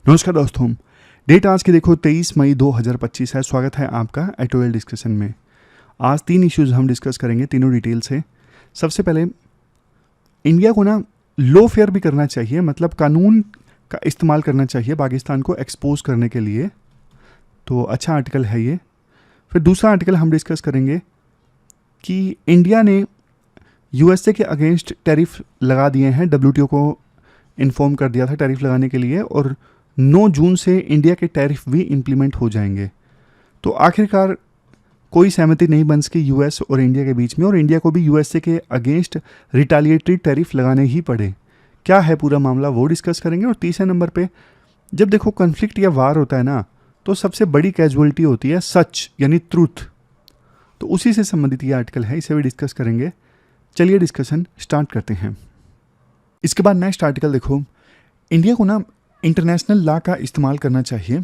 नमस्कार दोस्तों, डेट आज की देखो 23 मई 2025 है। स्वागत है आपका एटोएल डिस्कशन में। आज 3 इश्यूज हम डिस्कस करेंगे, तीनों डिटेल से। सबसे पहले इंडिया को ना लो फेयर भी करना चाहिए, मतलब कानून का इस्तेमाल करना चाहिए पाकिस्तान को एक्सपोज करने के लिए। तो अच्छा आर्टिकल है ये। फिर दूसरा आर्टिकल हम डिस्कस करेंगे कि इंडिया ने यूएसए के अगेंस्ट टैरिफ लगा दिए हैं। डब्ल्यूटीओ को इन्फॉर्म कर दिया था टैरिफ लगाने के लिए, और 9 जून से इंडिया के टैरिफ भी इम्प्लीमेंट हो जाएंगे। तो आखिरकार कोई सहमति नहीं बन सकी यूएस और इंडिया के बीच में, और इंडिया को भी यूएसए के अगेंस्ट रिटालिएटरी टैरिफ लगाने ही पड़े। क्या है पूरा मामला वो डिस्कस करेंगे। और तीसरे नंबर पे, जब देखो कन्फ्लिक्ट या वार होता है ना, तो सबसे बड़ी कैजुअलिटी होती है सच, यानी ट्रूथ। तो उसी से संबंधित ये आर्टिकल है, इसे भी डिस्कस करेंगे। चलिए डिस्कशन स्टार्ट करते हैं। इसके बाद नेक्स्ट आर्टिकल देखो, इंडिया को ना इंटरनेशनल लॉ का इस्तेमाल करना चाहिए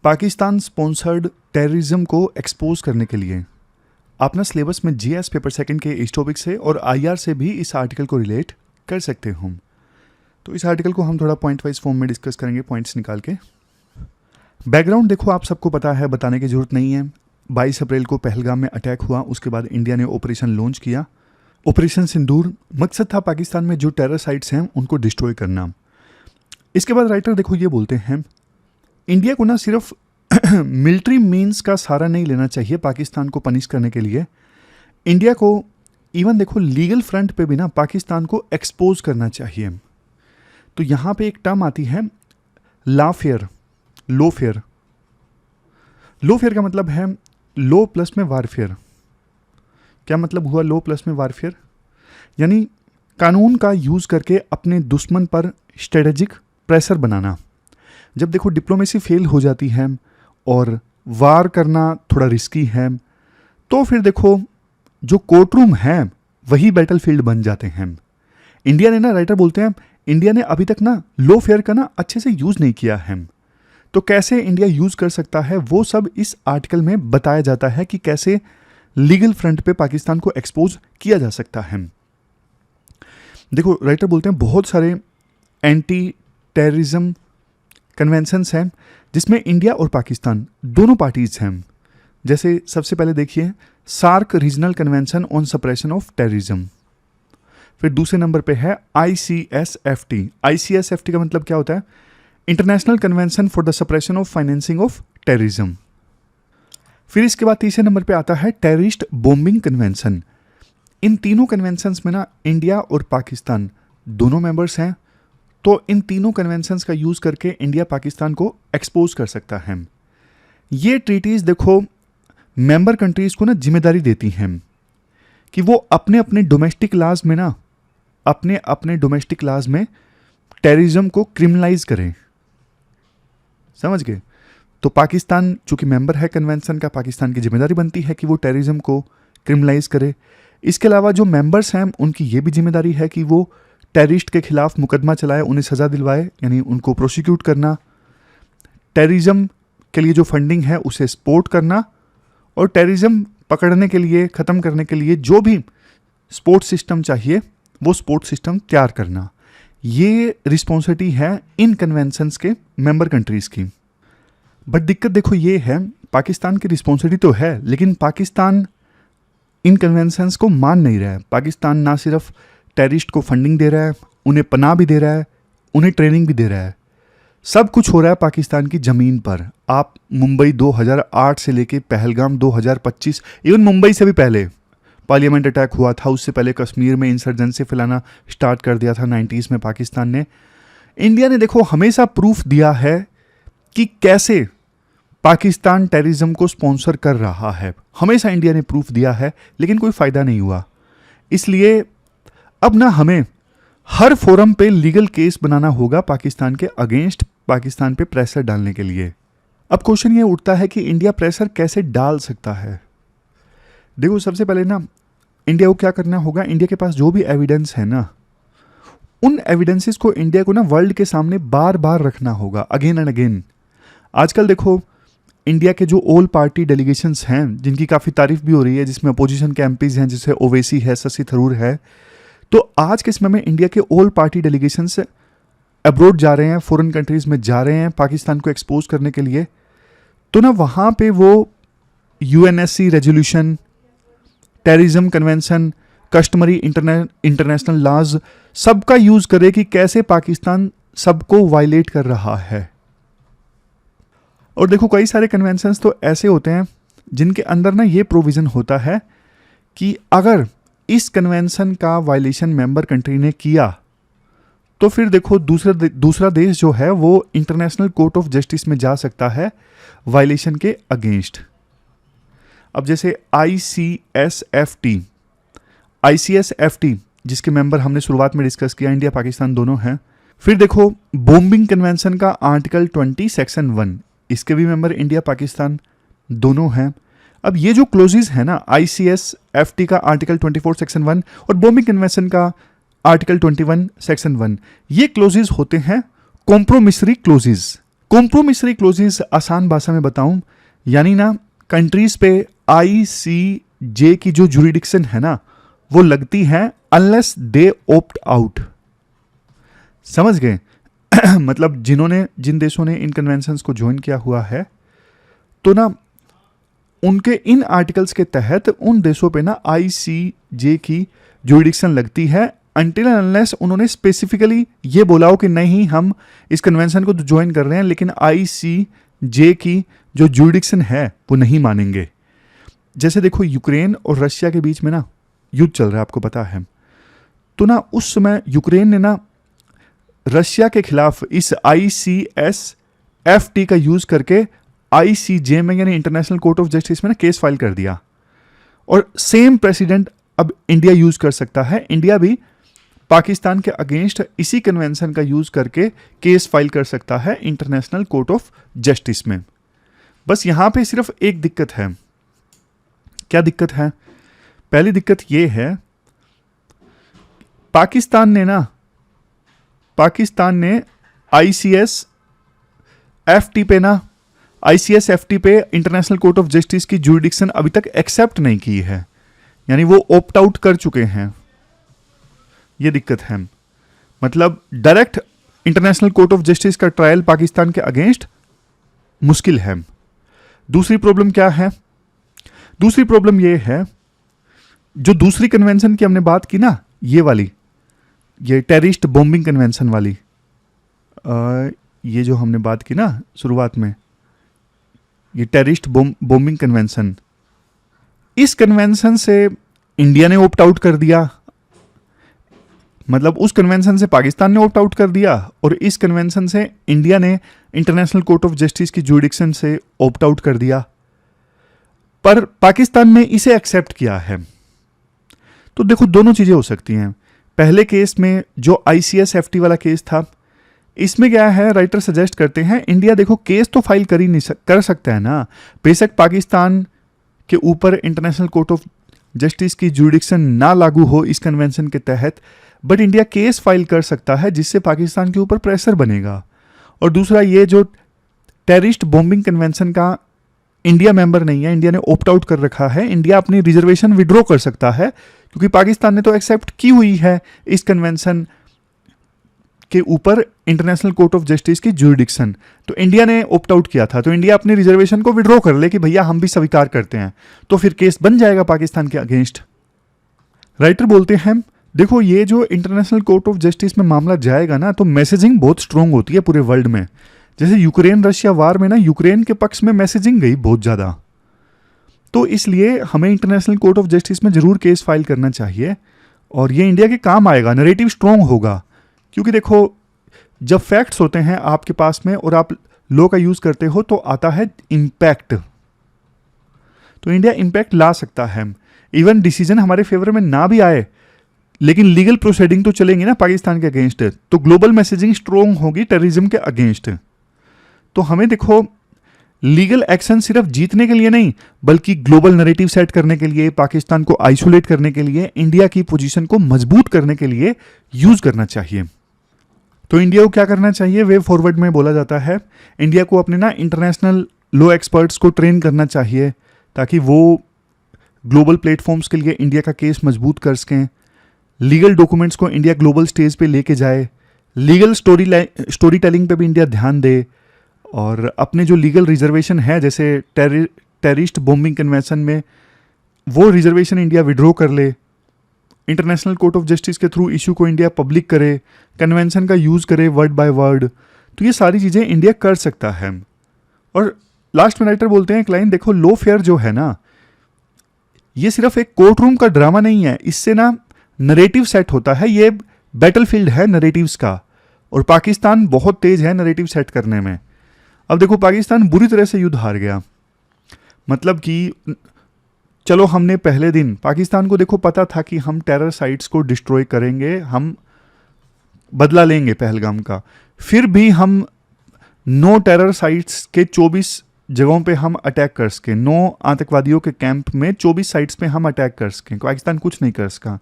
पाकिस्तान स्पॉन्सर्ड टेररिज्म को एक्सपोज करने के लिए। आप ना सिलेबस में जीएस पेपर सेकंड के इस टॉपिक से और आईआर से भी इस आर्टिकल को रिलेट कर सकते हो। तो इस आर्टिकल को हम थोड़ा पॉइंट वाइज फॉर्म में डिस्कस करेंगे, पॉइंट्स निकाल के। बैकग्राउंड देखो आप सबको पता है, बताने की जरूरत नहीं है। 22 अप्रैल को पहलगाम में अटैक हुआ, उसके बाद इंडिया ने ऑपरेशन लॉन्च किया, ऑपरेशन सिंदूर। मकसद था पाकिस्तान में जो टेरर साइट्स हैं उनको डिस्ट्रॉय करना। इसके बाद राइटर देखो ये बोलते हैं, इंडिया को ना सिर्फ मिलिट्री मीन्स का सहारा नहीं लेना चाहिए पाकिस्तान को पनिश करने के लिए। इंडिया को इवन देखो लीगल फ्रंट पे भी ना पाकिस्तान को एक्सपोज करना चाहिए। तो यहाँ पे एक टर्म आती है लॉ फेयर, लो फेयर। लो फेयर का मतलब है लो प्लस में वारफेयर। क्या मतलब हुआ लो प्लस में वारफेयर? यानी कानून का यूज करके अपने दुश्मन पर स्ट्रेटेजिक प्रेशर बनाना। जब देखो डिप्लोमेसी फेल हो जाती है और वार करना थोड़ा रिस्की है, तो फिर देखो जो कोर्ट रूम है वही बैटलफील्ड बन जाते हैं। इंडिया ने ना, राइटर बोलते हैं, इंडिया ने अभी तक ना लो फेयर का ना अच्छे से यूज नहीं किया है। तो कैसे इंडिया यूज कर सकता है वो सब इस आर्टिकल में बताया जाता है कि कैसे लीगल फ्रंट पे पाकिस्तान को एक्सपोज किया जा सकता है। देखो राइटर बोलते हैं बहुत सारे एंटी टेररिज्म कन्वेंशंस हैं जिसमें इंडिया और पाकिस्तान दोनों पार्टीज हैं। जैसे सबसे पहले देखिए SAARC regional convention on suppression of terrorism. फिर दूसरे नंबर पे है ICSFT। ICSFT का मतलब क्या होता है? International convention for the suppression of financing of terrorism. फिर इसके बाद तीसरे नंबर पे आता है टेररिस्ट बॉम्बिंग कन्वेंशन। इन तीनों कन्वेंशंस में ना इंडिया और पाकिस्तान दोनों मेंबर्स हैं। तो इन तीनों कन्वेंशंस का यूज करके इंडिया पाकिस्तान को एक्सपोज कर सकता है। ये ट्रीटीज देखो मेंबर कंट्रीज को ना जिम्मेदारी देती हैं कि वो अपने अपने डोमेस्टिक लॉज में ना अपने डोमेस्टिक लॉज में टेररिज्म को क्रिमिनलाइज करें। समझ गए? तो पाकिस्तान चूंकि मेंबर है कन्वेंशन का, पाकिस्तान की जिम्मेदारी बनती है कि वो टेररिज्म को क्रिमिनलाइज करे। इसके अलावा जो मेंबर्स हैं उनकी ये भी जिम्मेदारी है कि वो टेररिस्ट के खिलाफ मुकदमा चलाए, उन्हें सजा दिलवाए, यानी उनको प्रोसिक्यूट करना, टेररिज्म के लिए जो फंडिंग है उसे सपोर्ट करना, और टेररिज्म पकड़ने के लिए, ख़त्म करने के लिए जो भी सपोर्ट सिस्टम चाहिए वो सपोर्ट सिस्टम तैयार करना। ये रिस्पॉन्सिबिलिटी है इन कन्वेंशंस के मेंबर कंट्रीज़ की। बट दिक्कत देखो ये है, पाकिस्तान की रिस्पॉन्सिबिलिटी तो है, लेकिन पाकिस्तान इन कन्वेंशंस को मान नहीं रहा है। पाकिस्तान ना सिर्फ टेररिस्ट को फंडिंग दे रहा है, उन्हें पनाह भी दे रहा है, उन्हें ट्रेनिंग भी दे रहा है। सब कुछ हो रहा है पाकिस्तान की ज़मीन पर। आप मुंबई 2008 से लेके पहलगाम 2025, इवन मुंबई से भी पहले पार्लियामेंट अटैक हुआ था, उससे पहले कश्मीर में इंसर्जेंसी फैलाना स्टार्ट कर दिया था 90s में पाकिस्तान ने। इंडिया ने देखो हमेशा प्रूफ दिया है कि कैसे पाकिस्तान टेररिज्म को स्पॉन्सर कर रहा है। हमेशा इंडिया ने प्रूफ दिया है, लेकिन कोई फ़ायदा नहीं हुआ। इसलिए अब ना हमें हर फोरम पे लीगल केस बनाना होगा पाकिस्तान के अगेंस्ट, पाकिस्तान पे प्रेशर डालने के लिए। अब क्वेश्चन ये उठता है कि इंडिया प्रेशर कैसे डाल सकता है। देखो सबसे पहले ना इंडिया को क्या करना होगा, इंडिया के पास जो भी एविडेंस है ना, उन एविडेंसेस को इंडिया को ना वर्ल्ड के सामने बार बार रखना होगा, अगेन एंड अगेन। आजकल देखो इंडिया के जो ऑल पार्टी डेलीगेशंस हैं जिनकी काफ़ी तारीफ भी हो रही है, जिसमें अपोजिशन के एमपीज हैं, जैसे ओवैसी है, शशि थरूर है, तो आज के समय में इंडिया के ऑल पार्टी डेलीगेशंस अब्रोड जा रहे हैं, फॉरेन कंट्रीज़ में जा रहे हैं पाकिस्तान को एक्सपोज करने के लिए, तो ना वहाँ पे वो UNSC resolution, terrorism convention, customary international laws सबका यूज़ करे कि कैसे पाकिस्तान सबको वायलेट कर रहा है। और देखो कई सारे कन्वेंशंस तो ऐसे होते हैं जिनके अंदर ना ये प्रोविज़न होता है कि अगर इस कन्वेंशन का वायलेशन मेंबर कंट्री ने किया तो फिर देखो दूसरा देश जो है वो इंटरनेशनल कोर्ट ऑफ जस्टिस में जा सकता है वायलेशन के अगेंस्ट। अब जैसे आईसीएसएफटी जिसके मेंबर हमने शुरुआत में डिस्कस किया, इंडिया पाकिस्तान दोनों हैं। फिर देखो बॉम्बिंग कन्वेंशन का आर्टिकल 20 सेक्शन 1, इसके भी मेंबर इंडिया पाकिस्तान दोनों हैं। अब ये जो क्लोजेज है ना, आईसीएसएफटी का आर्टिकल 24 सेक्शन 1 और बॉम्बिंग कन्वेंशन का आर्टिकल 21 सेक्शन 1, ये क्लोजेज होते हैं कॉम्प्रोमिसरी क्लोजेज। कॉम्प्रोमिसरी क्लोजेज आसान भाषा में बताऊं, यानी ना कंट्रीज पे आईसीजे की जो जुरिडिक्शन है ना वो लगती है अनलेस दे ओप्ट आउट। समझ गए? मतलब जिन देशों ने इन कन्वेंशंस को ज्वाइन किया हुआ है तो ना उनके इन आर्टिकल्स के तहत उन देशों पे ना आईसीजे की जुरिडिक्शन लगती है अनटिल एंड अनलेस उन्होंने स्पेसिफिकली ये बोला हो कि नहीं हम इस कन्वेंशन को तो ज्वाइन कर रहे हैं लेकिन आईसीजे की जो जुरिडिक्शन है वो नहीं मानेंगे। जैसे देखो यूक्रेन और रशिया के बीच में ना युद्ध चल रहा है, आपको पता है, तो ना उस समय यूक्रेन ने ना रशिया के खिलाफ इस आईसीएसएफटी का यूज करके आईसीजे में यानी इंटरनेशनल कोर्ट ऑफ जस्टिस में ना केस फाइल कर दिया। और सेम प्रेसिडेंट अब इंडिया यूज कर सकता है। इंडिया भी पाकिस्तान के अगेंस्ट इसी कन्वेंशन का यूज करके केस फाइल कर सकता है इंटरनेशनल कोर्ट ऑफ जस्टिस में। बस यहां पे सिर्फ एक दिक्कत है। क्या दिक्कत है? पहली दिक्कत ये है पाकिस्तान ने आईसीएसएफटी पे इंटरनेशनल कोर्ट ऑफ जस्टिस की जुरिडिक्शन अभी तक एक्सेप्ट नहीं की है, यानी वो ऑप्ट आउट कर चुके हैं। ये दिक्कत है। मतलब direct international court of justice का ट्रायल पाकिस्तान के अगेंस्ट मुश्किल है। दूसरी प्रॉब्लम क्या है? दूसरी प्रॉब्लम ये है, जो दूसरी कन्वेंशन की हमने बात की ना, ये वाली, ये टेररिस्ट बॉम्बिंग कन्वेंशन वाली, ये जो हमने बात की ना शुरुआत में, ये टेररिस्ट बॉम्बिंग कन्वेंशन, इस कन्वेंशन से इंडिया ने ऑप्ट आउट कर दिया। मतलब उस कन्वेंशन से पाकिस्तान ने ऑप्ट आउट कर दिया और इस कन्वेंशन से इंडिया ने इंटरनेशनल कोर्ट ऑफ जस्टिस की जुरिडिक्शन से ऑप्ट आउट कर दिया, पर पाकिस्तान ने इसे एक्सेप्ट किया है। तो देखो दोनों चीजें हो सकती हैं। पहले केस में जो आईसीएसएफटी वाला केस था, इसमें क्या है, राइटर सजेस्ट करते हैं इंडिया देखो केस तो फाइल कर सकता है ना, बेशक पाकिस्तान के ऊपर इंटरनेशनल कोर्ट ऑफ जस्टिस की जुरिडिक्शन ना लागू हो इस कन्वेंशन के तहत, बट इंडिया केस फाइल कर सकता है जिससे पाकिस्तान के ऊपर प्रेशर बनेगा। और दूसरा, ये जो टेररिस्ट बॉम्बिंग कन्वेंशन का इंडिया मेंबर नहीं है, इंडिया ने ऑप्ट आउट कर रखा है, इंडिया अपनी रिजर्वेशन विड्रॉ कर सकता है क्योंकि पाकिस्तान ने तो एक्सेप्ट की हुई है इस कन्वेंशन के ऊपर इंटरनेशनल कोर्ट ऑफ जस्टिस की जुरिडिक्शन। तो इंडिया ने ऑप्ट आउट किया था, तो इंडिया अपनी रिजर्वेशन को विड्रॉ कर ले कि भैया हम भी स्वीकार करते हैं, तो फिर केस बन जाएगा पाकिस्तान के अगेंस्ट। राइटर बोलते हैं देखो ये जो इंटरनेशनल कोर्ट ऑफ जस्टिस में मामला जाएगा ना, तो मैसेजिंग बहुत स्ट्रांग होती है पूरे वर्ल्ड में। जैसे यूक्रेन रशिया वार में ना यूक्रेन के पक्ष में मैसेजिंग गई बहुत ज़्यादा, तो इसलिए हमें इंटरनेशनल कोर्ट ऑफ जस्टिस में ज़रूर केस फाइल करना चाहिए और ये इंडिया के काम आएगा, नैरेटिव स्ट्रांग होगा। क्योंकि देखो जब फैक्ट्स होते हैं आपके पास में और आप लॉ का यूज़ करते हो तो आता है इम्पैक्ट, तो इंडिया इम्पैक्ट ला सकता है। इवन डिसीजन हमारे फेवर में ना भी आए लेकिन लीगल प्रोसीडिंग तो चलेंगी ना पाकिस्तान के अगेंस्ट, तो ग्लोबल मैसेजिंग स्ट्रांग होगी टेररिज्म के अगेंस्ट। तो हमें देखो लीगल एक्शन सिर्फ जीतने के लिए नहीं बल्कि ग्लोबल नैरेटिव सेट करने के लिए, पाकिस्तान को आइसोलेट करने के लिए, इंडिया की पोजीशन को मजबूत करने के लिए यूज करना चाहिए। तो इंडिया को क्या करना चाहिए, वे फॉरवर्ड में बोला जाता है इंडिया को अपने ना इंटरनेशनल लॉ एक्सपर्ट्स को ट्रेन करना चाहिए ताकि वो ग्लोबल प्लेटफॉर्म्स के लिए इंडिया का केस मजबूत कर सकें। लीगल डॉक्यूमेंट्स को इंडिया ग्लोबल स्टेज पे लेके जाए, लीगल स्टोरी टेलिंग पे भी इंडिया ध्यान दे, और अपने जो लीगल रिजर्वेशन है जैसे टेररिस्ट बॉम्बिंग कन्वेंशन में, वो रिजर्वेशन इंडिया विड्रॉ कर ले, इंटरनेशनल कोर्ट ऑफ जस्टिस के थ्रू इशू को इंडिया पब्लिक करे, कन्वेंशन का यूज़ करे वर्ड बाय वर्ड। तो ये सारी चीज़ें इंडिया कर सकता है। और लास्ट में राइटर बोलते हैं, एक लाइन देखो, लो फेयर जो है ना, ये सिर्फ एक कोर्ट रूम का ड्रामा नहीं है, इससे ना नरेटिव सेट होता है, ये बैटलफील्ड है नरेटिव्स का, और पाकिस्तान बहुत तेज है नरेटिव सेट करने में। अब देखो पाकिस्तान बुरी तरह से युद्ध हार गया, मतलब कि चलो हमने पहले दिन पाकिस्तान को देखो पता था कि हम टेरर साइट्स को डिस्ट्रॉय करेंगे, हम बदला लेंगे पहलगाम का, फिर भी हम 9 टेरर साइट्स के 24 जगहों पे हम अटैक कर सके, 9 आतंकवादियों के कैंप में 24 साइट्स पे हम अटैक कर सके, पाकिस्तान कुछ नहीं कर सका।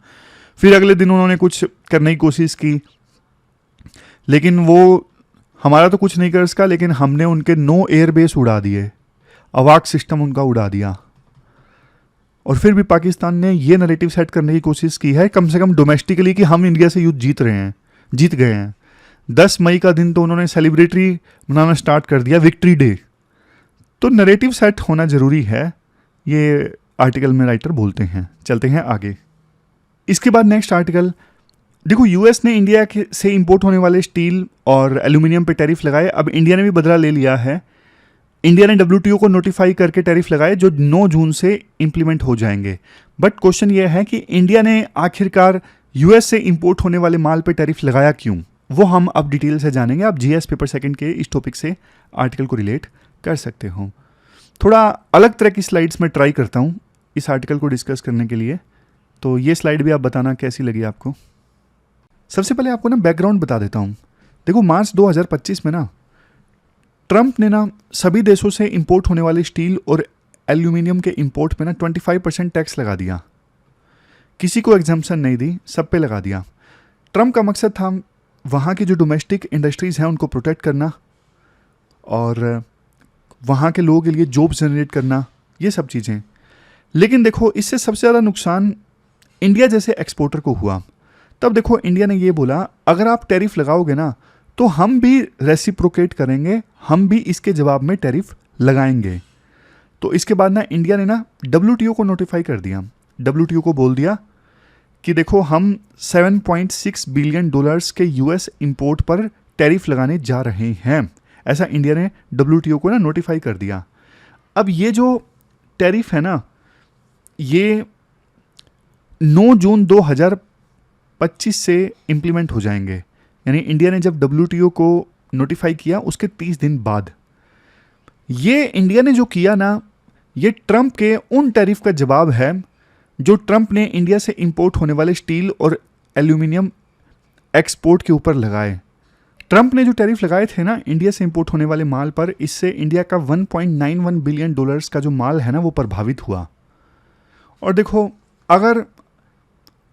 फिर अगले दिन उन्होंने कुछ करने की कोशिश की, लेकिन वो हमारा तो कुछ नहीं कर सका, लेकिन हमने उनके 9 एयरबेस उड़ा दिए, अवाक सिस्टम उनका उड़ा दिया। और फिर भी पाकिस्तान ने ये नैरेटिव सेट करने की कोशिश की है कम से कम डोमेस्टिकली कि हम इंडिया से युद्ध जीत गए हैं। 10 मई का दिन तो उन्होंने सेलिब्रेटरी मनाना स्टार्ट कर दिया, विक्ट्री डे। तो नैरेटिव सेट होना ज़रूरी है, ये आर्टिकल में राइटर बोलते हैं। चलते हैं आगे। इसके बाद नेक्स्ट आर्टिकल देखो, यूएस ने इंडिया से इंपोर्ट होने वाले स्टील और एल्यूमिनियम पे टैरिफ लगाए। अब इंडिया ने भी बदला ले लिया है। इंडिया ने डब्ल्यूटीओ को नोटिफाई करके टैरिफ लगाए जो 9 जून से इंप्लीमेंट हो जाएंगे। बट क्वेश्चन ये है कि इंडिया ने आखिरकार यूएस से इंपोर्ट होने वाले माल पे टैरिफ लगाया क्यों, वो हम अब डिटेल से जानेंगे। आप जीएस पेपर सेकंड के इस टॉपिक से आर्टिकल को रिलेट कर सकते हो। थोड़ा अलग तरह की स्लाइड्स में ट्राई करता हूँ इस आर्टिकल को डिस्कस करने के लिए, तो ये स्लाइड भी आप बताना कैसी लगी आपको। सबसे पहले आपको ना बैकग्राउंड बता देता हूँ। देखो मार्च 2025 में ना ट्रंप ने ना सभी देशों से इंपोर्ट होने वाले स्टील और एल्यूमिनियम के इंपोर्ट पे ना 25% टैक्स लगा दिया। किसी को एग्जाम्पशन नहीं दी, सब पे लगा दिया। ट्रंप का मकसद था वहाँ की जो डोमेस्टिक इंडस्ट्रीज़ हैं उनको प्रोटेक्ट करना और वहाँ के लोगों के लिए जॉब जनरेट करना, ये सब चीज़ें। लेकिन देखो इससे सबसे ज़्यादा नुकसान इंडिया जैसे एक्सपोर्टर को हुआ। तब देखो इंडिया ने ये बोला, अगर आप टैरिफ लगाओगे ना तो हम भी रेसिप्रोकेट करेंगे, हम भी इसके जवाब में टैरिफ लगाएंगे। तो इसके बाद ना इंडिया ने ना डब्ल्यूटीओ को नोटिफाई कर दिया। डब्ल्यूटीओ को बोल दिया कि देखो हम $7.6 बिलियन के यूएस इंपोर्ट पर टैरिफ लगाने जा रहे हैं। ऐसा इंडिया ने डब्ल्यूटीओ को ना नोटिफाई कर दिया। अब ये जो टैरिफ है ना, ये 9 जून 2025 से इम्प्लीमेंट हो जाएंगे। यानी इंडिया ने जब डब्ल्यूटीओ को नोटिफाई किया उसके 30 दिन बाद। ये इंडिया ने जो किया ना, ये ट्रंप के उन टैरिफ का जवाब है जो ट्रंप ने इंडिया से इंपोर्ट होने वाले स्टील और एल्यूमिनियम एक्सपोर्ट के ऊपर लगाए। ट्रंप ने जो टैरिफ लगाए थे ना इंडिया से इंपोर्ट होने वाले माल पर, इससे इंडिया का $1.91 बिलियन का जो माल है ना वो प्रभावित हुआ। और देखो अगर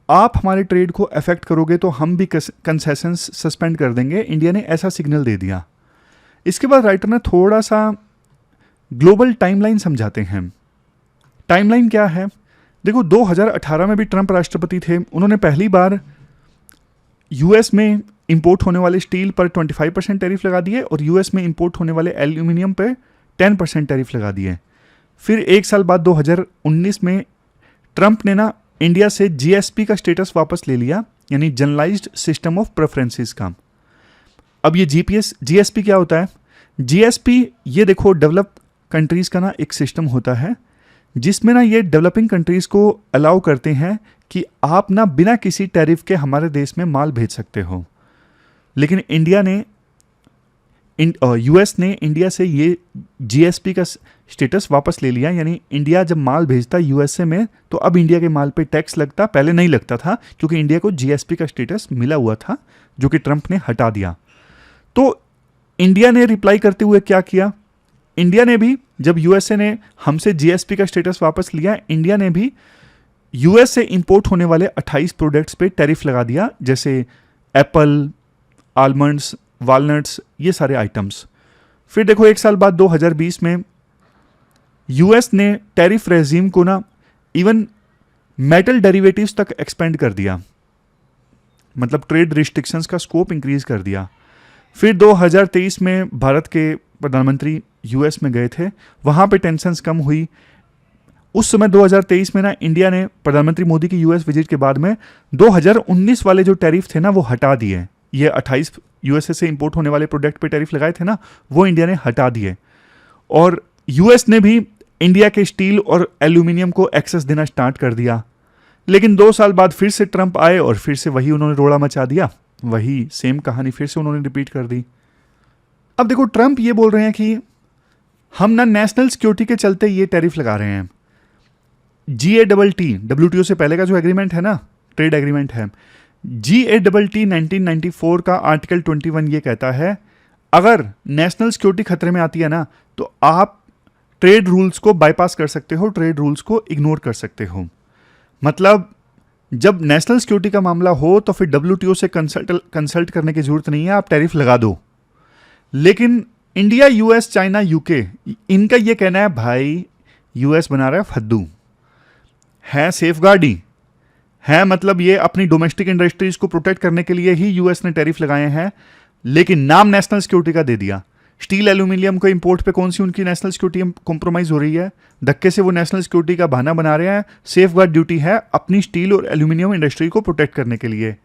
आप हमारे ट्रेड को अफेक्ट करोगे तो हम भी कंसेशंस सस्पेंड कर देंगे, इंडिया ने ऐसा सिग्नल दे दिया। इसके बाद राइटर ने थोड़ा सा ग्लोबल टाइमलाइन समझाते हैं। टाइमलाइन क्या है? देखो 2018 में भी ट्रंप राष्ट्रपति थे, उन्होंने पहली बार यूएस में इंपोर्ट होने वाले स्टील पर 25% टैरिफ लगा दिए और यूएस में इंपोर्ट होने वाले एल्यूमिनियम पर 10% टैरिफ लगा दिए। फिर एक साल बाद 2019 में ट्रंप ने ना इंडिया से जीएसपी का स्टेटस वापस ले लिया, यानी जनरलाइज्ड सिस्टम ऑफ प्रेफरेंसेस का। अब ये जीएसपी क्या होता है? जीएसपी ये देखो डेवलप कंट्रीज़ का ना एक सिस्टम होता है जिसमें ना ये डेवलपिंग कंट्रीज़ को अलाउ करते हैं कि आप ना बिना किसी टैरिफ के हमारे देश में माल भेज सकते हो। लेकिन यूएस ने इंडिया से ये जीएसपी का स्टेटस वापस ले लिया, यानी इंडिया जब माल भेजता यूएसए में तो अब इंडिया के माल पे टैक्स लगता, पहले नहीं लगता था क्योंकि इंडिया को जीएसपी का स्टेटस मिला हुआ था जो कि ट्रंप ने हटा दिया। तो इंडिया ने रिप्लाई करते हुए क्या किया? इंडिया ने भी जब यूएसए ने हमसे जीएसपी का स्टेटस वापस लिया, इंडिया ने भी यूएस से इंपोर्ट होने वाले 28 प्रोडक्ट्स पे टैरिफ लगा दिया, जैसे एप्पल, आलमंड्स, वालनट्स, ये सारे आइटम्स। फिर देखो एक साल बाद 2020 में यूएस ने टैरिफ रेजीम को ना इवन मेटल डेरिवेटिव्स तक एक्सपेंड कर दिया। मतलब ट्रेड रिस्ट्रिक्शंस का स्कोप इंक्रीज कर दिया। फिर 2023 में भारत के प्रधानमंत्री यूएस में गए थे, वहाँ पे टेंशन्स कम हुई। उस समय 2023 में ना इंडिया ने प्रधानमंत्री मोदी की यूएस विजिट के बाद में 2019 वाले जो टैरिफ थे ना वो हटा दिए। ये 28 यूएसए से इंपोर्ट होने वाले प्रोडक्ट पे टैरिफ लगाए थे ना, वो इंडिया ने हटा दिए। और यूएस ने भी इंडिया के स्टील और एल्यूमिनियम को एक्सेस देना स्टार्ट कर दिया। लेकिन 2 साल बाद फिर से ट्रंप आए और फिर से वही उन्होंने रोड़ा मचा दिया, वही सेम कहानी फिर से उन्होंने रिपीट कर दी। अब देखो ट्रंप ये बोल रहे हैं कि हम ना नेशनल सिक्योरिटी के चलते ये टैरिफ लगा रहे हैं। GATT WTO से पहले का जो एग्रीमेंट है ना, ट्रेड एग्रीमेंट है, GATT 1994 का आर्टिकल 21 ये कहता है अगर नेशनल सिक्योरिटी खतरे में आती है ना तो आप ट्रेड रूल्स को बाईपास कर सकते हो, ट्रेड रूल्स को इग्नोर कर सकते हो। मतलब जब नेशनल सिक्योरिटी का मामला हो तो फिर WTO से कंसल्ट करने की जरूरत नहीं है, आप टैरिफ लगा दो। लेकिन इंडिया, यूएस, चाइना, यूके, इनका ये कहना है भाई यूएस बना रहा है फद्दू, है सेफगार्डी है, मतलब ये अपनी डोमेस्टिक इंडस्ट्रीज को प्रोटेक्ट करने के लिए ही यूएस ने टैरिफ लगाए हैं, लेकिन नाम नेशनल सिक्योरिटी का दे दिया। स्टील एल्यूमिनियम को इंपोर्ट पे कौन सी उनकी नेशनल सिक्योरिटी कॉम्प्रोमाइज हो रही है? धक्के से वो नेशनल सिक्योरिटी का बहाना बना रहे हैं। सेफगार्ड ड्यूटी है अपनी स्टील और एल्यूमिनियम इंडस्ट्री को प्रोटेक्ट करने के लिए,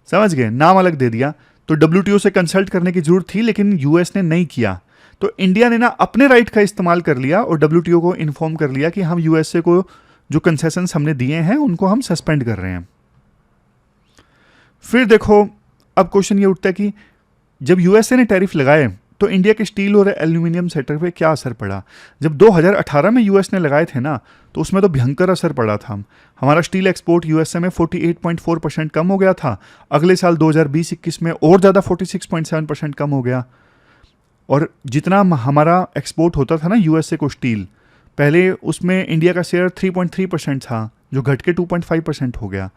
समझ गए? नाम अलग दे दिया। तो WTO से कंसल्ट करने की जरूरत थी, लेकिन यूएस ने नहीं किया। तो इंडिया ने ना अपने राइट का इस्तेमाल कर लिया और WTO को इन्फॉर्म कर लिया कि हम यूएसए को जो कंसेशंस हमने दिए हैं उनको हम सस्पेंड कर रहे हैं। फिर देखो अब क्वेश्चन ये उठता है कि जब यूएसए ने टैरिफ लगाए तो इंडिया के स्टील और एल्यूमिनियम सेक्टर पे क्या असर पड़ा? जब 2018 में यूएस ने लगाए थे ना तो उसमें तो भयंकर असर पड़ा था। हमारा स्टील एक्सपोर्ट यूएसए में 48.4% कम हो गया था। अगले साल 2020-21 में और ज़्यादा 46.7% कम हो गया। और जितना हमारा एक्सपोर्ट होता था ना यूएसए को स्टील, पहले उसमें इंडिया का शेयर 3.3% था, जो घट के 2.5% हो गया।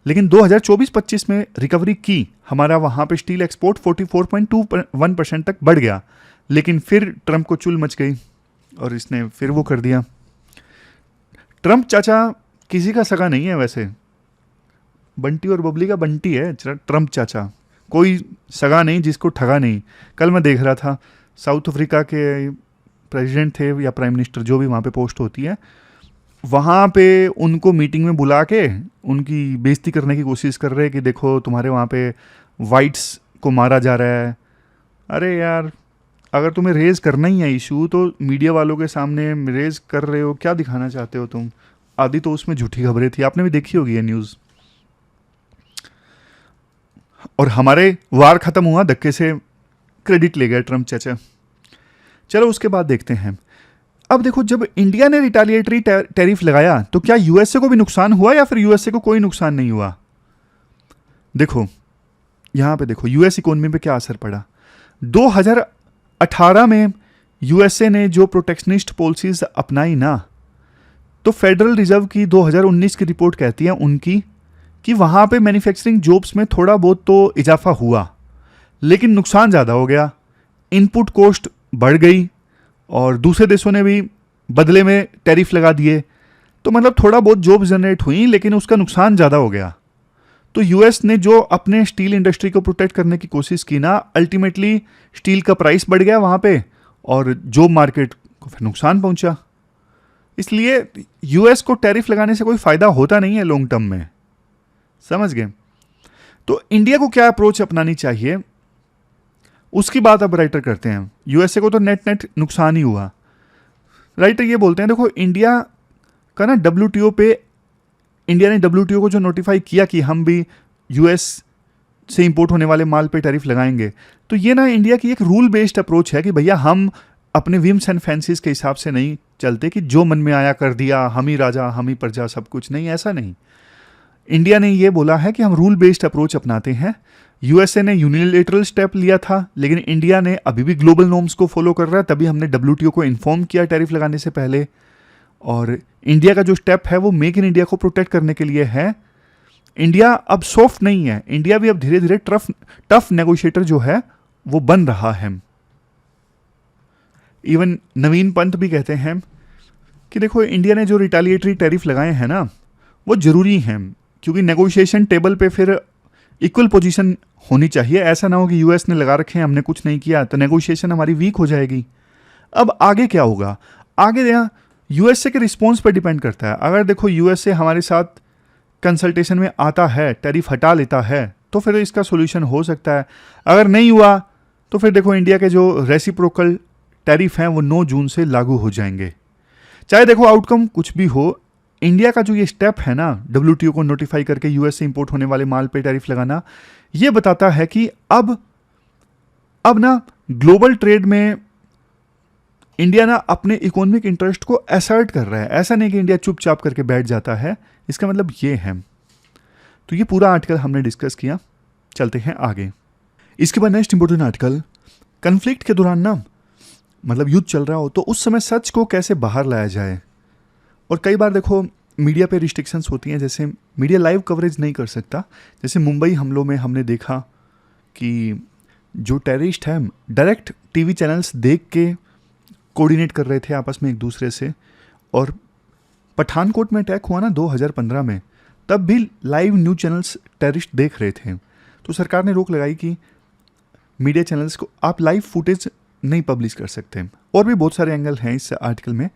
लेकिन 2024-25 में रिकवरी की, हमारा वहाँ पे स्टील एक्सपोर्ट 44.21% तक बढ़ गया। लेकिन फिर ट्रंप को चुल मच गई और इसने फिर वो कर दिया। ट्रंप चाचा किसी का सगा नहीं है वैसे, बंटी और बबली का बंटी है ट्रंप चाचा, कोई सगा नहीं जिसको ठगा नहीं। कल मैं देख रहा था साउथ अफ्रीका के प्रेसिडेंट थे या प्राइम मिनिस्टर, जो भी वहाँ पे पोस्ट होती है, वहाँ पे उनको मीटिंग में बुला के उनकी बेइज्जती करने की कोशिश कर रहे हैं कि देखो तुम्हारे वहाँ पे वाइट्स को मारा जा रहा है। अरे यार, अगर तुम्हें रेज करना ही है इशू तो मीडिया वालों के सामने रेज कर रहे हो, क्या दिखाना चाहते हो तुम? आदि तो उसमें झूठी खबरें थी, आपने भी देखी होगी ये न्यूज़। और हमारे वार खत्म हुआ, धक्के से क्रेडिट ले गया ट्रंप चाचा। चलो उसके बाद देखते हैं। अब देखो जब इंडिया ने रिटेलिएटरी टैरिफ लगाया तो क्या यूएसए को भी नुकसान हुआ या फिर यूएसए को कोई नुकसान नहीं हुआ? देखो यहां पे देखो यूएस इकोनॉमी पे क्या असर पड़ा। 2018 में यूएसए ने जो प्रोटेक्शनिस्ट पॉलिसीज अपनाई ना, तो फेडरल रिजर्व की 2019 की रिपोर्ट कहती है उनकी कि वहां पे मैन्युफैक्चरिंग जॉब्स में थोड़ा बहुत तो इजाफा हुआ, लेकिन नुकसान ज़्यादा हो गया। इनपुट कॉस्ट बढ़ गई और दूसरे देशों ने भी बदले में टैरिफ लगा दिए। तो मतलब थोड़ा बहुत जॉब जनरेट हुई, लेकिन उसका नुकसान ज़्यादा हो गया। तो यूएस ने जो अपने स्टील इंडस्ट्री को प्रोटेक्ट करने की कोशिश की ना, अल्टीमेटली स्टील का प्राइस बढ़ गया वहाँ पे और जॉब मार्केट को फिर नुकसान पहुँचा। इसलिए यूएस को टैरिफ लगाने से कोई फ़ायदा होता नहीं है लॉन्ग टर्म में, समझ गए? तो इंडिया को क्या अप्रोच अपनानी चाहिए उसकी बात अब राइटर करते हैं। यूएसए को तो नेट नेट नुकसान ही हुआ। राइटर ये बोलते हैं देखो इंडिया का ना WTO पे, इंडिया ने WTO को जो नोटिफाई किया कि हम भी यूएस से इंपोर्ट होने वाले माल पे टैरिफ लगाएंगे, तो ये ना इंडिया की एक रूल बेस्ड अप्रोच है कि भैया हम अपने विम्स एंड फैंसीज के हिसाब से नहीं चलते कि जो मन में आया कर दिया, हम ही राजा हम ही प्रजा, सब कुछ नहीं, ऐसा नहीं। इंडिया ने ये बोला है कि हम रूल बेस्ड अप्रोच अपनाते हैं। यूएसए ने यूनिलेटरल स्टेप लिया था, लेकिन इंडिया ने अभी भी ग्लोबल नॉर्म्स को फॉलो कर रहा है, तभी हमने WTO को इन्फॉर्म किया टैरिफ लगाने से पहले। और इंडिया का जो स्टेप है वो मेक इन इंडिया को प्रोटेक्ट करने के लिए है। इंडिया अब सॉफ्ट नहीं है, इंडिया भी अब धीरे धीरे टफ नेगोशिएटर जो है वो बन रहा है। इवन नवीन पंत भी कहते हैं कि देखो इंडिया ने जो रिटेलिएटरी टैरिफ लगाए हैं ना वो ज़रूरी हैं, क्योंकि नेगोशिएशन टेबल पे फिर इक्वल पोजीशन होनी चाहिए। ऐसा ना हो कि यूएस ने लगा रखे हैं, हमने कुछ नहीं किया तो नेगोशिएशन हमारी वीक हो जाएगी। अब आगे क्या होगा, आगे यहाँ यूएसए के रिस्पॉन्स पर डिपेंड करता है। अगर देखो यूएसए हमारे साथ कंसल्टेशन में आता है, टैरिफ हटा लेता है, तो फिर इसका सोल्यूशन हो सकता है। अगर नहीं हुआ तो फिर देखो इंडिया के जो रेसिप्रोकल टैरिफ हैं वो 9 जून से लागू हो जाएंगे। चाहे देखो आउटकम कुछ भी हो, इंडिया का जो ये स्टेप है ना डब्ल्यूटीओ को नोटिफाई करके यूएस से इंपोर्ट होने वाले माल पे टैरिफ लगाना, ये बताता है कि अब ना ग्लोबल ट्रेड में इंडिया ना अपने इकोनॉमिक इंटरेस्ट को असर्ट कर रहा है। ऐसा नहीं कि इंडिया चुपचाप करके बैठ जाता है, इसका मतलब ये है। तो ये पूरा आर्टिकल हमने डिस्कस किया, चलते हैं आगे। इसके बाद नेक्स्ट इंपॉर्टेंट आर्टिकल, कन्फ्लिक्ट के दौरान ना मतलब युद्ध चल रहा हो तो उस समय सच को कैसे बाहर लाया जाए। और कई बार देखो मीडिया पे रिस्ट्रिक्शंस होती हैं, जैसे मीडिया लाइव कवरेज नहीं कर सकता। जैसे मुंबई हमलों में हमने देखा कि जो टेररिस्ट हैं डायरेक्ट टीवी चैनल्स देख के कोऑर्डिनेट कर रहे थे आपस में एक दूसरे से। और पठानकोट में अटैक हुआ ना 2015 में, तब भी लाइव न्यूज़ चैनल्स टेररिस्ट देख रहे थे। तो सरकार ने रोक लगाई कि मीडिया चैनल्स को आप लाइव फुटेज नहीं पब्लिश कर सकते। और भी बहुत सारे एंगल हैं इस आर्टिकल में।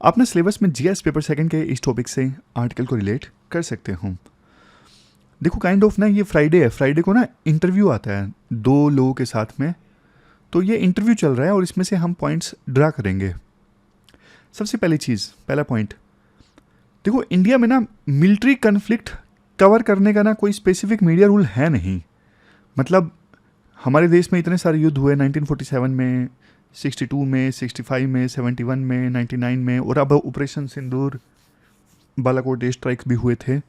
आपने सिलेबस में जीएस पेपर सेकंड के इस टॉपिक से आर्टिकल को रिलेट कर सकते हो। देखो काइंड ऑफ ना ये फ्राइडे है, फ्राइडे को ना इंटरव्यू आता है 2 लोगों के साथ में। तो ये इंटरव्यू चल रहा है और इसमें से हम पॉइंट्स ड्रा करेंगे। सबसे पहली चीज़, पहला पॉइंट, देखो इंडिया में ना मिलिट्री कन्फ्लिक्ट कवर करने का ना कोई स्पेसिफिक मीडिया रूल है नहीं। मतलब हमारे देश में इतने सारे युद्ध हुए 1947 में, 62 में, 65 में, 71 में, 99 में, और अब ऑपरेशन सिंदूर, बालाकोट एयर स्ट्राइक्स भी हुए थे।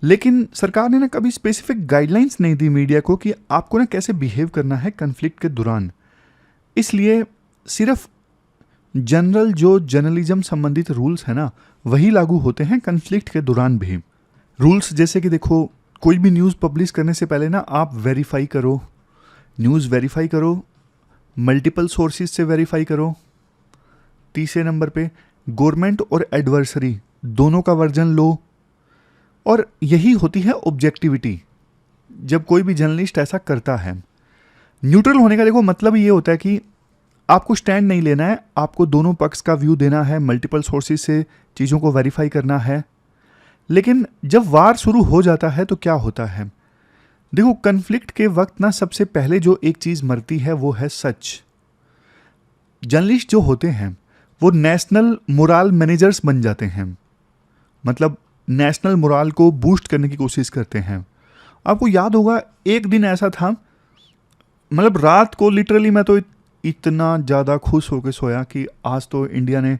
लेकिन सरकार ने ना कभी स्पेसिफिक गाइडलाइंस नहीं दी मीडिया को कि आपको ना कैसे बिहेव करना है कन्फ्लिक्ट के दौरान। इसलिए सिर्फ जनरल जो जर्नलिज्म संबंधित रूल्स है ना वही लागू होते हैं कन्फ्लिक्ट के दौरान भी। रूल्स जैसे कि देखो कोई भी न्यूज़ पब्लिश करने से पहले ना आप वेरीफाई करो, न्यूज़ वेरीफाई करो, मल्टीपल सोर्सेज से वेरीफाई करो। तीसरे नंबर पे गवर्नमेंट और एडवर्सरी दोनों का वर्जन लो। और यही होती है ऑब्जेक्टिविटी जब कोई भी जर्नलिस्ट ऐसा करता है। न्यूट्रल होने का देखो मतलब ये होता है कि आपको स्टैंड नहीं लेना है, आपको दोनों पक्ष का व्यू देना है, मल्टीपल सोर्सेज से चीज़ों को वेरीफाई करना है। लेकिन जब वार शुरू हो जाता है तो क्या होता है, देखो कन्फ्लिक्ट के वक्त ना सबसे पहले जो एक चीज़ मरती है वो है सच। जर्नलिस्ट जो होते हैं वो नेशनल मोराल मैनेजर्स बन जाते हैं, मतलब नेशनल मोराल को बूस्ट करने की कोशिश करते हैं। आपको याद होगा एक दिन ऐसा था, मतलब रात को लिटरली मैं तो इतना ज़्यादा खुश होकर सोया कि आज तो इंडिया ने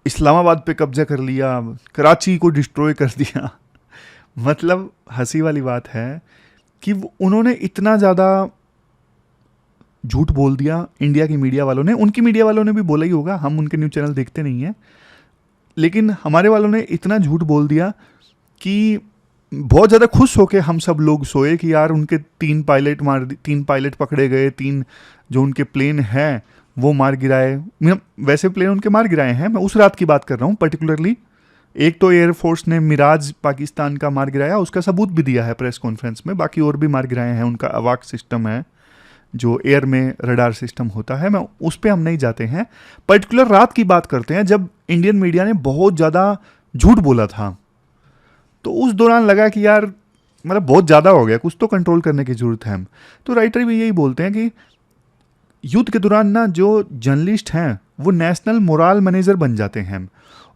इस्लामाबाद पे कब्जा कर लिया, कराची को डिस्ट्रॉय कर दिया। मतलब हंसी वाली बात है कि उन्होंने इतना ज़्यादा झूठ बोल दिया इंडिया की मीडिया वालों ने। उनकी मीडिया वालों ने भी बोला ही होगा, हम उनके न्यूज़ चैनल देखते नहीं हैं, लेकिन हमारे वालों ने इतना झूठ बोल दिया कि बहुत ज़्यादा खुश होके हम सब लोग सोए कि यार उनके 3 पायलट पकड़े गए, 3 जो उनके प्लेन हैं वो मार गिराए। वैसे प्लेन उनके मार गिराए हैं, मैं उस रात की बात कर रहा हूँ पर्टिकुलरली। एक तो एयरफोर्स ने मिराज पाकिस्तान का मार गिराया, उसका सबूत भी दिया है प्रेस कॉन्फ्रेंस में। बाकी और भी मार गिराए हैं, उनका अवाक सिस्टम है जो एयर में रडार सिस्टम होता है, मैं उस पर हम नहीं जाते हैं। पर्टिकुलर रात की बात करते हैं जब इंडियन मीडिया ने बहुत ज़्यादा झूठ बोला था। तो उस दौरान लगा कि यार मतलब बहुत ज़्यादा हो गया, कुछ तो कंट्रोल करने की ज़रूरत है। तो राइटर भी यही बोलते हैं कि युद्ध के दौरान ना जो जर्नलिस्ट हैं वो नेशनल मोराल मैनेजर बन जाते हैं।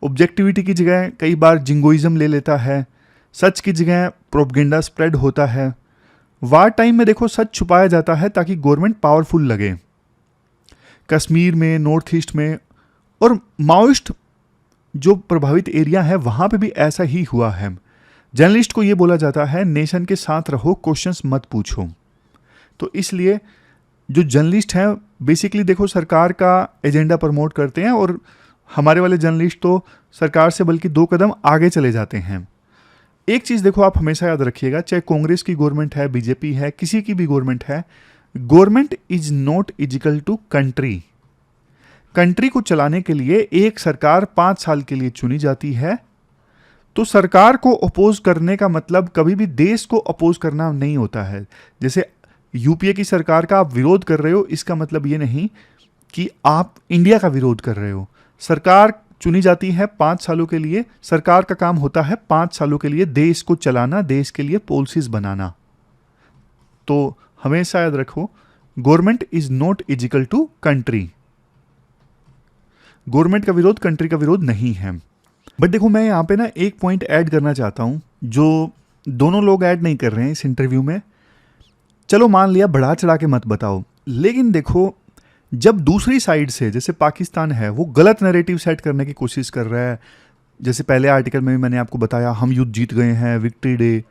ऑब्जेक्टिविटी की जगह कई बार जिंगोइज्म ले लेता है, सच की जगह प्रोपगेंडा स्प्रेड होता है। वार टाइम में देखो सच छुपाया जाता है ताकि गवर्नमेंट पावरफुल लगे। कश्मीर में, नॉर्थ ईस्ट में और माओइस्ट जो प्रभावित एरिया है वहाँ पे भी ऐसा ही हुआ है। जर्नलिस्ट को ये बोला जाता है नेशन के साथ रहो, क्वेश्चंस मत पूछो। तो इसलिए जो जर्नलिस्ट हैं बेसिकली देखो सरकार का एजेंडा प्रमोट करते हैं, और हमारे वाले जर्नलिस्ट तो सरकार से बल्कि 2 कदम आगे चले जाते हैं। एक चीज़ देखो आप हमेशा याद रखिएगा, चाहे कांग्रेस की गवर्नमेंट है, बीजेपी है, किसी की भी गवर्नमेंट है, government is not equal to country. Country को चलाने के लिए एक सरकार 5 साल के लिए चुनी जाती है, तो सरकार को अपोज करने का मतलब कभी भी देश को अपोज करना नहीं होता है। जैसे यूपीए की सरकार का आप विरोध कर रहे हो, इसका मतलब ये नहीं कि आप इंडिया का विरोध कर रहे हो। सरकार चुनी जाती है 5 सालों के लिए, सरकार का काम होता है 5 सालों के लिए देश को चलाना, देश के लिए पॉलिसीज बनाना। तो हमेशा याद रखो, government is not equal to country. Government का विरोध कंट्री का विरोध नहीं है। बट देखो, मैं यहाँ पे ना एक पॉइंट ऐड करना चाहता हूँ जो दोनों लोग ऐड नहीं कर रहे हैं इस इंटरव्यू में। चलो मान लिया बढ़ा चढ़ा के मत बताओ, लेकिन देखो जब दूसरी साइड से, जैसे पाकिस्तान है, वो गलत नैरेटिव सेट करने की कोशिश कर रहा है, जैसे पहले आर्टिकल में भी मैंने आपको बताया, हम युद्ध जीत गए हैं, विक्ट्री डे।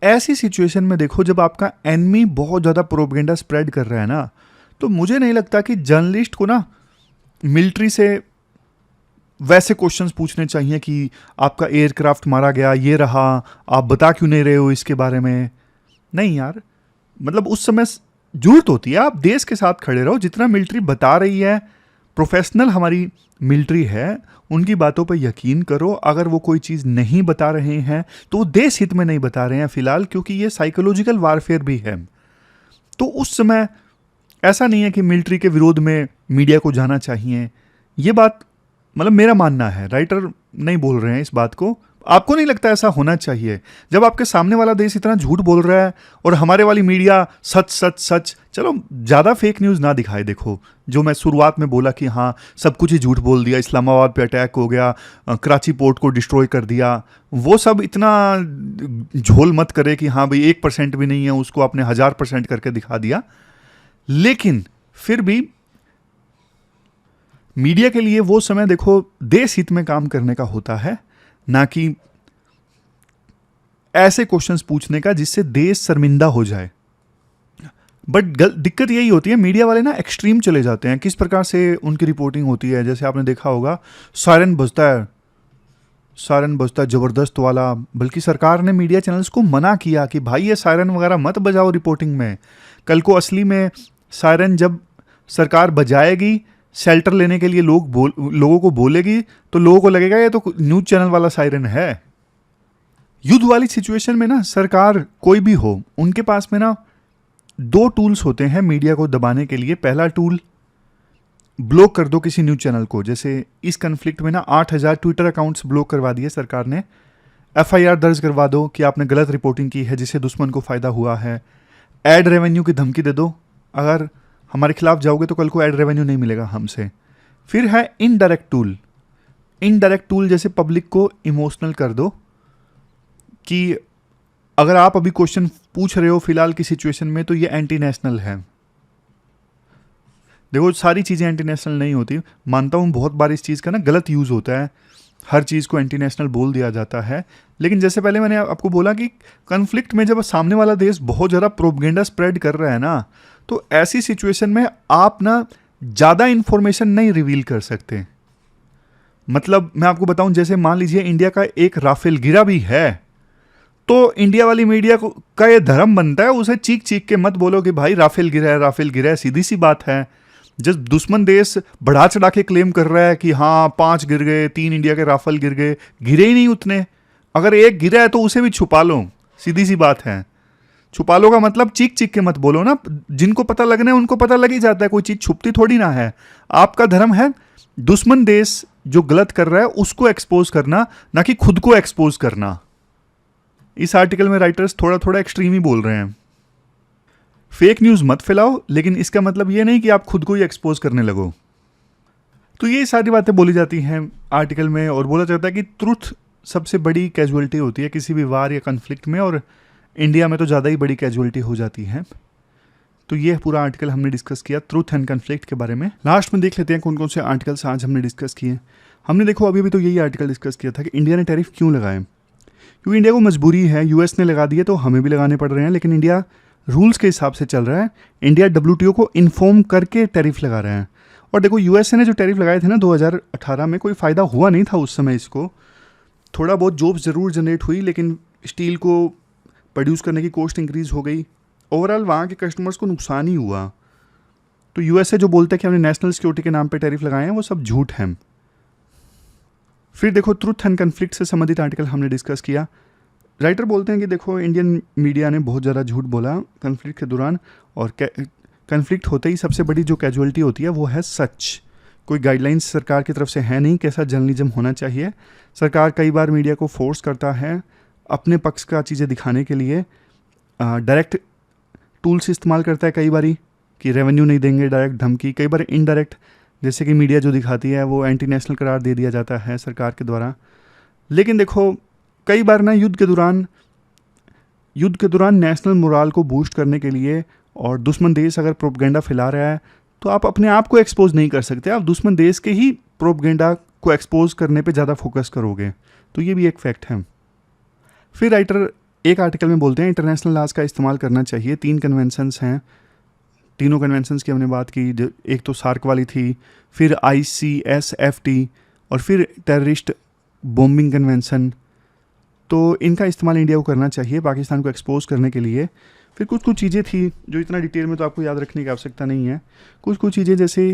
ऐसी सिचुएशन में देखो, जब आपका एनिमी बहुत ज़्यादा प्रोपेगेंडा स्प्रेड कर रहा है ना, तो मुझे नहीं लगता कि जर्नलिस्ट को ना मिलिट्री से वैसे क्वेश्चंस पूछने चाहिए कि आपका एयरक्राफ्ट मारा गया, ये रहा, आप बता क्यों नहीं रहे हो इसके बारे में। नहीं यार, मतलब उस समय जरूरत होती है आप देश के साथ खड़े रहो। जितना मिलिट्री बता रही है, प्रोफेशनल हमारी मिलिट्री है, उनकी बातों पर यकीन करो। अगर वो कोई चीज़ नहीं बता रहे हैं तो वो देश हित में नहीं बता रहे हैं फिलहाल, क्योंकि ये साइकोलॉजिकल वारफेयर भी है। तो उस समय ऐसा नहीं है कि मिलिट्री के विरोध में मीडिया को जाना चाहिए। ये बात मतलब मेरा मानना है, राइटर नहीं बोल रहे हैं इस बात को। आपको नहीं लगता ऐसा होना चाहिए? जब आपके सामने वाला देश इतना झूठ बोल रहा है और हमारे वाली मीडिया सच सच सच, चलो ज़्यादा फेक न्यूज़ ना दिखाए। देखो, जो मैं शुरुआत में बोला कि हाँ सब कुछ ही झूठ बोल दिया, इस्लामाबाद पे अटैक हो गया, कराची पोर्ट को डिस्ट्रॉय कर दिया, वो सब इतना झोल मत करे कि हाँ भाई 1% भी नहीं है, उसको आपने 1000% करके दिखा दिया। लेकिन फिर भी मीडिया के लिए वो समय देखो देश हित में काम करने का होता है, ना कि ऐसे क्वेश्चंस पूछने का जिससे देश शर्मिंदा हो जाए। बट दिक्कत यही होती है, मीडिया वाले ना एक्सट्रीम चले जाते हैं। किस प्रकार से उनकी रिपोर्टिंग होती है, जैसे आपने देखा होगा सायरन बजता है, सायरन बजता है ज़बरदस्त वाला, बल्कि सरकार ने मीडिया चैनल्स को मना किया कि भाई ये सायरन वगैरह मत बजाओ रिपोर्टिंग में। कल को असली में सायरन जब सरकार बजाएगी, शेल्टर लेने के लिए लोगों को बोलेगी, तो लोगों को लगेगा ये तो न्यूज़ चैनल वाला सायरन है। युद्ध वाली सिचुएशन में ना सरकार कोई भी हो, उनके पास में ना 2 टूल्स होते हैं मीडिया को दबाने के लिए। पहला टूल, ब्लॉक कर दो किसी न्यूज़ चैनल को। जैसे इस कन्फ्लिक्ट में ना 8000 ट्विटर अकाउंट्स ब्लॉक करवा दिए सरकार ने। FIR दर्ज करवा दो कि आपने गलत रिपोर्टिंग की है जिससे दुश्मन को फ़ायदा हुआ है। एड रेवेन्यू की धमकी दे दो, अगर हमारे खिलाफ जाओगे तो कल को एड रेवेन्यू नहीं मिलेगा हमसे। फिर है इनडायरेक्ट टूल। इनडायरेक्ट टूल जैसे पब्लिक को इमोशनल कर दो कि अगर आप अभी क्वेश्चन पूछ रहे हो फिलहाल की सिचुएशन में, तो ये एंटी नेशनल है। देखो सारी चीज़ें एंटी नेशनल नहीं होती, मानता हूँ बहुत बार इस चीज़ का ना गलत यूज़ होता है, हर चीज़ को एंटी नेशनल बोल दिया जाता है। लेकिन जैसे पहले मैंने आपको बोला कि कन्फ्लिक्ट में जब सामने वाला देश बहुत ज़्यादा प्रोपेगेंडा स्प्रेड कर रहा है ना, तो ऐसी सिचुएशन में आप ना ज़्यादा इन्फॉर्मेशन नहीं रिवील कर सकते। मतलब मैं आपको बताऊं, जैसे मान लीजिए इंडिया का एक राफेल गिरा भी है, तो इंडिया वाली मीडिया का ये धर्म बनता है उसे चीख चीख के मत बोलो कि भाई राफेल गिरा है, राफेल गिरा है। सीधी सी बात है, जब दुश्मन देश बढ़ा चढ़ा के क्लेम कर रहा है कि हाँ 5 गिर गए, 3 इंडिया के राफेल गिर गए, गिरे ही नहीं उतने। अगर एक गिरा है तो उसे भी छुपा लो, सीधी सी बात है। छुपा लो का मतलब चीख चीख के मत बोलो ना, जिनको पता लगना है उनको पता लग ही जाता है, कोई चीज़ छुपती थोड़ी ना है। आपका धर्म है दुश्मन देश जो गलत कर रहा है उसको एक्सपोज करना, ना कि खुद को एक्सपोज करना। इस आर्टिकल में राइटर्स थोड़ा थोड़ा एक्सट्रीम ही बोल रहे हैं। फेक न्यूज़ मत फैलाओ, लेकिन इसका मतलब ये नहीं कि आप खुद को ही एक्सपोज करने लगो। तो ये सारी बातें बोली जाती हैं आर्टिकल में, और बोला जाता है कि ट्रुथ सबसे बड़ी कैजुअलिटी होती है किसी भी वार या कन्फ्लिक्ट में, और इंडिया में तो ज़्यादा ही बड़ी कैजुअलिटी हो जाती है। तो ये पूरा आर्टिकल हमने डिस्कस किया ट्रूथ एंड कन्फ्लिक्ट के बारे में। लास्ट में देख लेते हैं कौन कौन से आर्टिकल्स आज हमने डिस्कस किए। हमने देखो अभी तो यही आर्टिकल डिस्कस किया था कि इंडिया ने टैरिफ क्यों लगाए, क्योंकि इंडिया को मजबूरी है। यूएस ने लगा दिए तो हमें भी लगाने पड़ रहे हैं, लेकिन इंडिया रूल्स के हिसाब से चल रहा है। इंडिया WTO को इन्फॉर्म करके टैरिफ लगा रहे हैं। और देखो यूएसए ने जो टैरिफ लगाए थे ना 2018 में, कोई फ़ायदा हुआ नहीं था उस समय। इसको थोड़ा बहुत जॉब्स ज़रूर जनरेट हुई, लेकिन स्टील को प्रोड्यूस करने की कॉस्ट इंक्रीज हो गई। ओवरऑल वहाँ के कस्टमर्स को नुकसान ही हुआ। तो यूएसए जो बोलते हैं कि हमने नेशनल सिक्योरिटी के नाम पे टैरिफ लगाए हैं, वो सब झूठ है। फिर देखो ट्रूथ एंड कन्फ्लिक्ट से संबंधित आर्टिकल हमने डिस्कस किया। राइटर बोलते हैं कि देखो इंडियन मीडिया ने बहुत ज़्यादा झूठ बोला कन्फ्लिक्ट के दौरान, और कन्फ्लिक्ट होते ही सबसे बड़ी जो कैजुअलिटी होती है वो है सच। कोई गाइडलाइंस सरकार की तरफ से है नहीं कैसा जर्नलिज्म होना चाहिए। सरकार कई बार मीडिया को फोर्स करता है अपने पक्ष का चीज़ें दिखाने के लिए, डायरेक्ट टूल्स इस्तेमाल करता है कई बारी कि रेवेन्यू नहीं देंगे, डायरेक्ट धमकी, कई बार इनडायरेक्ट जैसे कि मीडिया जो दिखाती है वो एंटी नेशनल करार दे दिया जाता है सरकार के द्वारा। लेकिन देखो कई बार ना युद्ध के दौरान नेशनल मोराल को बूस्ट करने के लिए और दुश्मन देश अगर प्रोपगेंडा फैला रहा है तो आप अपने आप को एक्सपोज नहीं कर सकते, आप दुश्मन देश के ही प्रोपगेंडा को एक्सपोज करने पे ज़्यादा फोकस करोगे, तो ये भी एक फैक्ट है। फिर राइटर एक आर्टिकल में बोलते हैं इंटरनेशनल लॉज का इस्तेमाल करना चाहिए। 3 कन्वेंशंस हैं, तीनों कन्वेंशंस की हमने बात की, एक तो सार्क वाली थी, फिर ICSFT और फिर टेररिस्ट बॉम्बिंग कन्वेंशन। तो इनका इस्तेमाल इंडिया को करना चाहिए पाकिस्तान को एक्सपोज करने के लिए। फिर कुछ चीज़ें थी जो इतना डिटेल में तो आपको याद रखने की आवश्यकता नहीं है। कुछ चीज़ें जैसे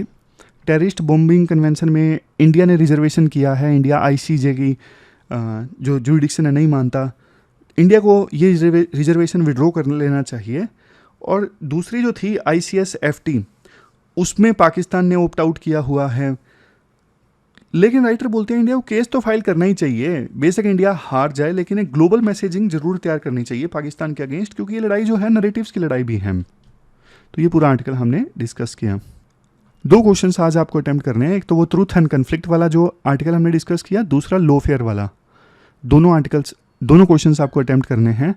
टेररिस्ट बॉम्बिंग कन्वेंशन में इंडिया ने रिजर्वेशन किया है, इंडिया ICJ की जो जुरिडिक्शन है नहीं मानता, इंडिया को ये रिजर्वेशन विड्रॉ कर लेना चाहिए। और दूसरी जो थी ICSFT, उसमें पाकिस्तान ने ऑप्ट आउट किया हुआ है। लेकिन राइटर बोलते हैं इंडिया को केस तो फाइल करना ही चाहिए, बेशक इंडिया हार जाए, लेकिन एक ग्लोबल मैसेजिंग जरूर तैयार करनी चाहिए पाकिस्तान के अगेंस्ट, क्योंकि ये लड़ाई जो है नैरेटिव्स की लड़ाई भी है। तो ये पूरा आर्टिकल हमने डिस्कस किया। 2 क्वेश्चंस आज आपको अटेम्प्ट करने हैं, एक तो वो ट्रूथ एंड कन्फ्लिक्ट वाला जो आर्टिकल हमने डिस्कस किया, दूसरा लॉफेयर वाला। दोनों क्वेश्चंस आपको अटेम्प्ट करने हैं।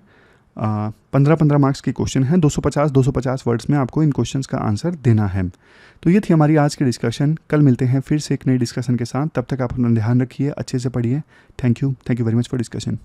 15 मार्क्स के क्वेश्चन हैं, 250 वर्ड्स में आपको इन क्वेश्चंस का आंसर देना है। तो ये थी हमारी आज की डिस्कशन। कल मिलते हैं फिर से एक नई डिस्कशन के साथ, तब तक आप अपना ध्यान रखिए, अच्छे से पढ़िए। Thank you very much for discussion.